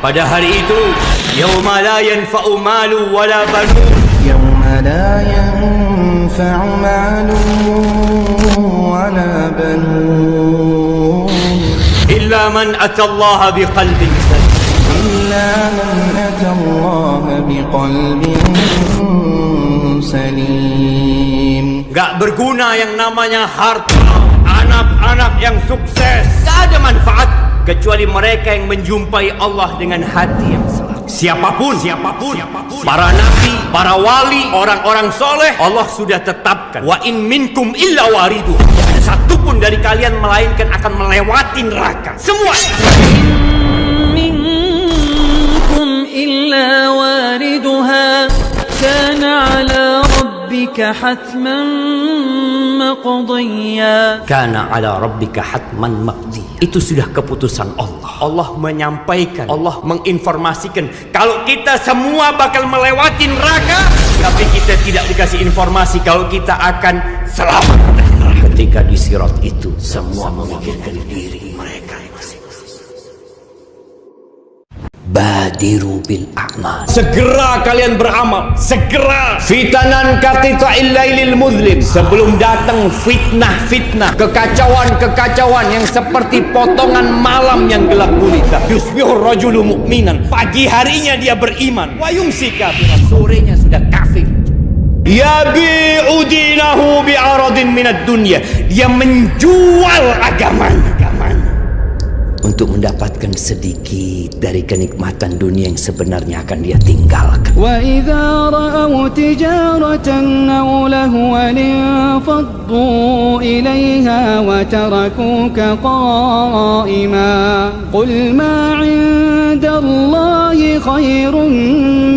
Pada hari itu, yauma la yanfa'u malu wala banun. Yauma la yanfa'u malu wala banun. Illa man atallaha biqalbin salim. Illa man atallaha biqalbin salim. Gak berguna yang namanya harta, anak-anak yang sukses. Gak ada manfaat kecuali mereka yang menjumpai Allah dengan hati yang selamat. Siapapun, para nabi, para wali, orang-orang soleh, Allah sudah tetapkan. Wa in minkum illa waridu. Tidak ada satupun dari kalian melainkan akan melewati neraka. Semua. Minkum illa wariduha kana ala rabbika hatman maqdiya. Kana ala rabbika hatman maqdiya. Itu sudah keputusan Allah. Allah menyampaikan, Allah menginformasikan kalau kita semua bakal melewati neraka, tapi kita tidak dikasih informasi kalau kita akan selamat dari neraka. Ketika di sirat itu semua memikirkan diri mereka masing-masing. Badiru bil a'mal. Segera kalian beramal, segera. Fitanan qatita'il lailil muzlim. Sebelum datang fitnah-fitnah, kekacauan-kekacauan yang seperti potongan malam yang gelap gulita. Yusbihur rajulu mu'minan. Pagi harinya dia beriman. Wa yumsi kafiran. Sorenya sudah kafir. Yabi'u dinahu bi'aradin minad dunya. Dia menjual agamanya untuk mendapatkan sedikit dari kenikmatan dunia yang sebenarnya akan dia tinggalkan. Wa idza ra'aw tijaratan aw lahwan faddu ilaiha wa tarakuka qa'ima. Qul ma 'inda Allahi khairun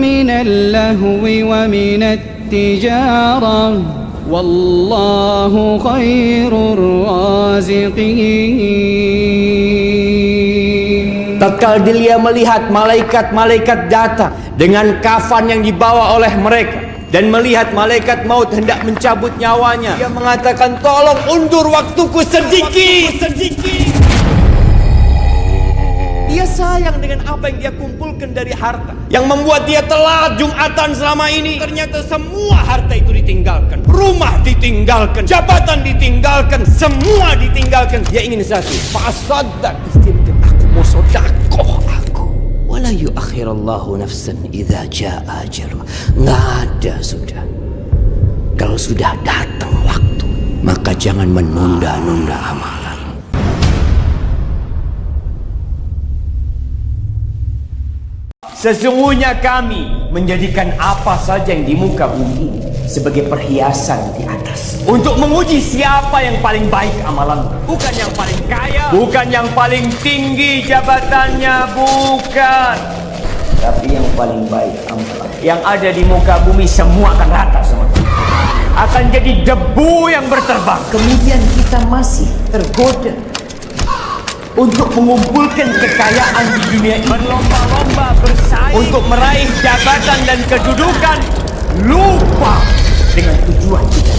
min al-lahwi wa min at-tijarah. Wallahu khairur raziqin. Tatkala dia melihat malaikat-malaikat datang dengan kafan yang dibawa oleh mereka dan melihat malaikat maut hendak mencabut nyawanya, dia mengatakan, tolong undur waktuku sedikit. Dia sayang dengan apa yang dia kumpulkan dari harta, yang membuat dia telat Jumatan selama ini. Ternyata semua harta itu ditinggalkan, rumah ditinggalkan, jabatan ditinggalkan, semua ditinggalkan. Dia ingin satu, fasadak, aku mau sodakoh aku. Wala yuakhirallahu nafsan idza jaa ajaluh. Nggak ada sudah. Kalau sudah datang waktu, maka jangan menunda-nunda amalan. Sesungguhnya kami menjadikan apa saja yang di muka bumi ini sebagai perhiasan di atas, untuk menguji siapa yang paling baik amalan. Bukan yang paling kaya, bukan yang paling tinggi jabatannya, bukan, tapi yang paling baik amalan. Yang ada di muka bumi semua akan rata semua, akan jadi debu yang berterbang. Kemudian kita masih tergoda untuk mengumpulkan kekayaan di dunia ini, berlomba-lomba bersaing untuk meraih jabatan dan kedudukan, lupa dengan tujuan kita.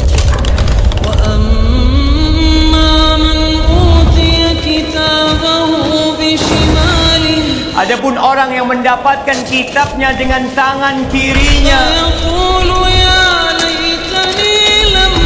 Wa amma man utiya kitabahu bishimalihi. Adapun orang yang mendapatkan kitabnya dengan tangan kirinya, yaqulu ya laitani lam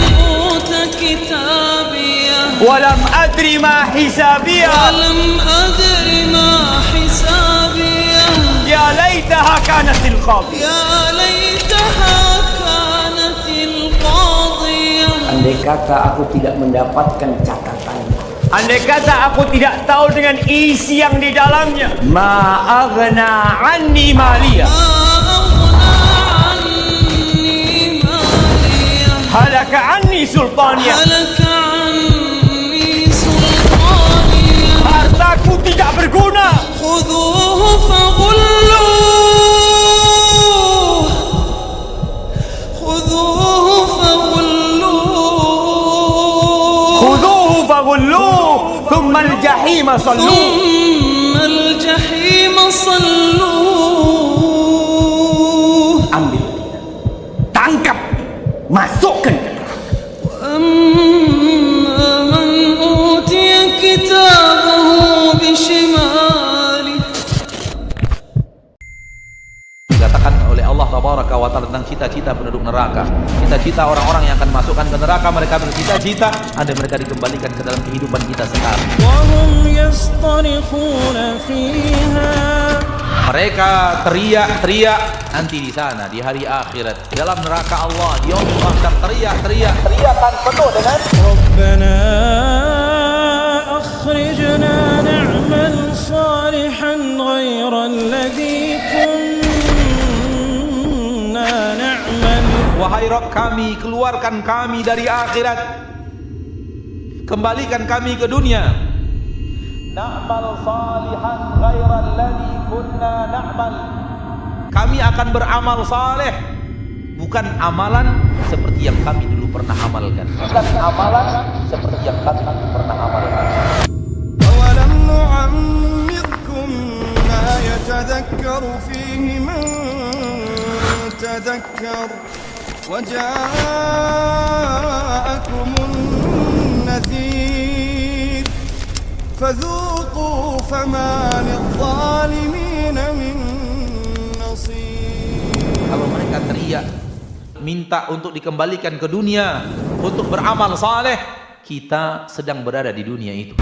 uta kitabiyah. walam adri ma hisabiyah. Walam adri ma hisabiyah. Ya laitaha kanatil qadiyah. Ya laitaha kanatil qadiyah. Andai kata aku tidak mendapatkan catatannya, andai kata aku tidak tahu dengan isi yang di dalamnya, ma aghna anni maliyah. Halaka anni sultaniyah. Hartaku tidak berguna. Khudhuhu faghulluh. Khudhuhu faghulluh. Khudhuhu faghulluh. Thumma al-jahima salluh. Thumma al-jahima salluh. Ambil dia, tangkap dia, masukkan ke neraka. Amma man utiya kitabahu bishimalihi. tabaraka wa ta'ala tentang cita-cita penduduk neraka. Cita-cita orang-orang yang akan masukkan ke neraka, mereka bercita-cita ada mereka dikembalikan ke dalam kehidupan kita sekarang. وهم يصطرخون فيها. Mereka teriak-teriak nanti di sana di hari akhirat, dalam neraka Allah, di yaumul mahsyar, teriakan penuh dengan ربنا أخرجنا نعمل صالحا غير الذي كنا نعمل. wahai Rabb kami, keluarkan kami dari akhirat, kembalikan kami ke dunia. Na'mal salihan ghairal ladzi kunna na'mal. Kami akan beramal saleh, bukan amalan seperti yang kami dulu pernah amalkan. Bukan amalan seperti yang kami pernah amalkan. أولم نعمركم ما يتذكر فيه من تذكر وجاءكم النذير فذوقوا فما للظالمين من نصير. Kalau mereka teriak minta untuk dikembalikan ke dunia untuk beramal saleh, kita sedang berada di dunia itu.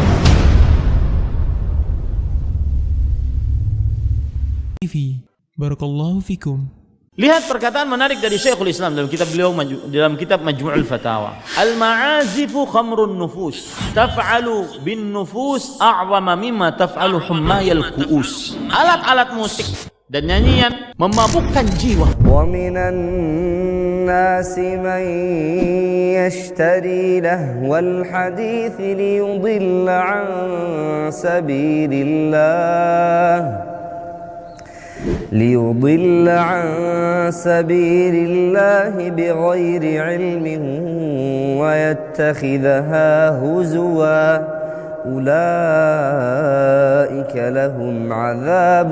Barakallahu fikum. Lihat perkataan menarik dari Syekhul Islam dalam kitab beliau, dalam kitab Majmu'ul Fatawa. Al-ma'azifu khamrun nufus, taf'alu bin nufus a'wama mimma taf'alu hummayal ku'us. Alat-alat musik dan nyanyian memabukkan jiwa. ومن الناس من يشتري لهو الحديث ليضل عن سبيل الله بغير علم ويتخذها هزوا أولئك لهم عذاب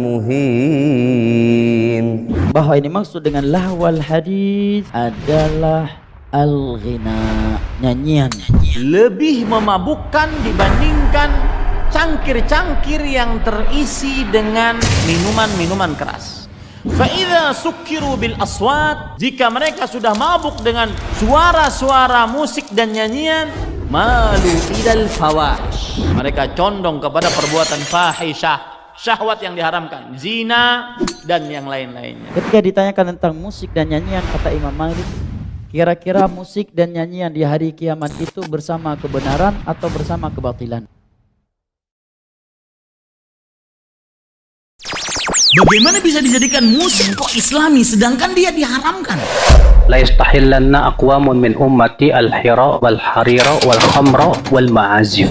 مهين. Bahwa ini maksud dengan lahwal hadis adalah al-ghina, nyanyian. Lebih memabukkan dibandingkan cangkir-cangkir yang terisi dengan minuman-minuman keras. Fa'idha sukkiru bil aswat, jika mereka sudah mabuk dengan suara-suara musik dan nyanyian, malu idal fawahish, mereka condong kepada perbuatan fahisyah, syahwat yang diharamkan, zina dan yang lain-lainnya. Ketika ditanyakan tentang musik dan nyanyian, kata Imam Malik, kira-kira musik dan nyanyian di hari kiamat itu bersama kebenaran atau bersama kebatilan? Bagaimana bisa dijadikan musik kok islami sedangkan dia diharamkan? La yastahillanna aqwamun min ummati al-hira wal harira wal khamra wal ma'azif.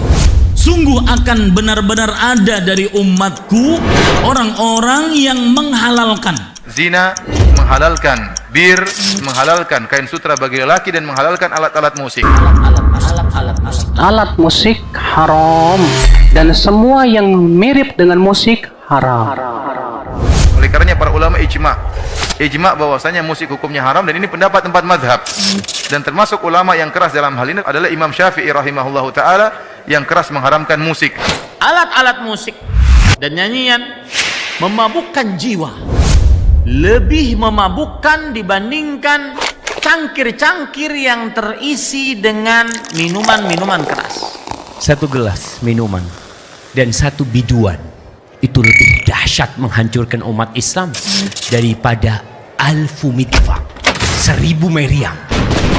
Sungguh akan benar-benar ada dari umatku orang-orang yang menghalalkan zina, menghalalkan bir, menghalalkan kain sutra bagi lelaki, dan menghalalkan alat-alat musik. Alat musik haram dan semua yang mirip dengan musik haram. Oleh karenanya para ulama ijma bahwasanya musik hukumnya haram, dan ini pendapat 4 mazhab. Dan termasuk ulama yang keras dalam hal ini adalah Imam Syafi'i rahimahullahu taala yang keras mengharamkan musik. Alat-alat musik dan nyanyian memabukkan jiwa, lebih memabukkan dibandingkan cangkir-cangkir yang terisi dengan minuman-minuman keras. Satu gelas minuman dan satu biduan itu lebih dahsyat menghancurkan umat Islam daripada 1000 midfak, 1000 meriam.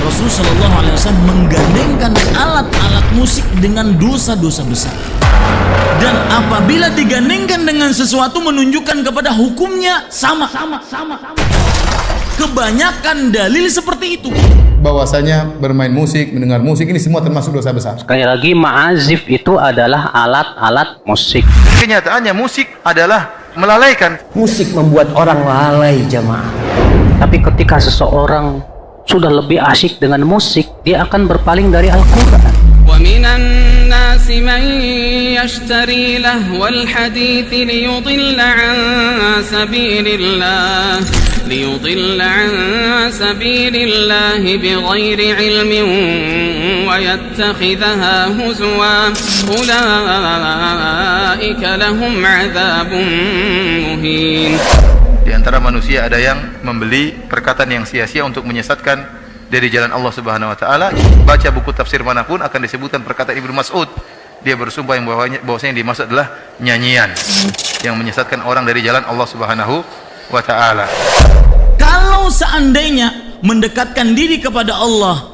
Rasulullah SAW menggandengkan alat-alat musik dengan dosa-dosa besar. Dan apabila digandengkan dengan sesuatu menunjukkan kepada hukumnya sama. Kebanyakan dalil seperti itu. Bahwasanya bermain musik, mendengar musik ini semua termasuk dosa besar. Sekali lagi, ma'azif itu adalah alat-alat musik. Kenyataannya musik adalah melalaikan. Musik membuat orang lalai, jamaah. Tapi ketika seseorang sudah lebih asyik dengan musik, dia akan berpaling dari Al-Quran. ومن الناس من يشتري لهو الحديث ليضل عن سبيل الله بغير علم ويتخذها هزوا أولئك لهم عذاب مهين. Di antara manusia ada yang membeli perkataan yang sia-sia untuk menyesatkan dari jalan Allah Subhanahu wa taala. Baca buku tafsir manapun akan disebutkan perkataan Ibnu Mas'ud. Dia bersumpah yang bahwasanya yang dimaksud adalah nyanyian yang menyesatkan orang dari jalan Allah Subhanahu wa taala. Kalau seandainya mendekatkan diri kepada Allah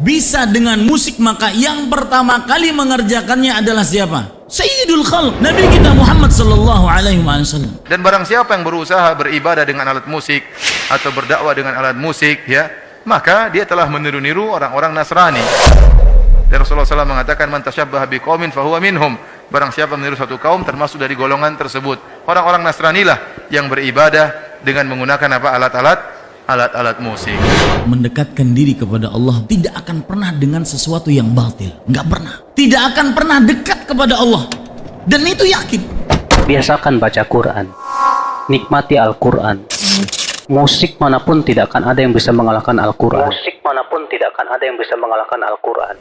bisa dengan musik, maka yang pertama kali mengerjakannya adalah siapa? Sayyidul Khalq, Nabi kita Muhammad sallallahu alaihi wasallam. Dan barang siapa yang berusaha beribadah dengan alat musik atau berdakwah dengan alat musik, ya, maka dia telah meniru-niru orang-orang Nasrani. Dan Rasulullah SAW mengatakan, man tasyabbaha biqaumin fahuwa minhum. Barang siapa meniru suatu kaum termasuk dari golongan tersebut. Orang-orang Nasrani lah yang beribadah dengan menggunakan apa? Alat-alat musik. Mendekatkan diri kepada Allah tidak akan pernah dengan sesuatu yang batil, nggak pernah. Tidak akan pernah dekat kepada Allah, dan itu yakin. Biasakan baca Quran, nikmati Al-Quran. Musik manapun tidak akan ada yang bisa mengalahkan Al-Quran. Musik manapun tidak akan ada yang bisa mengalahkan Al-Quran.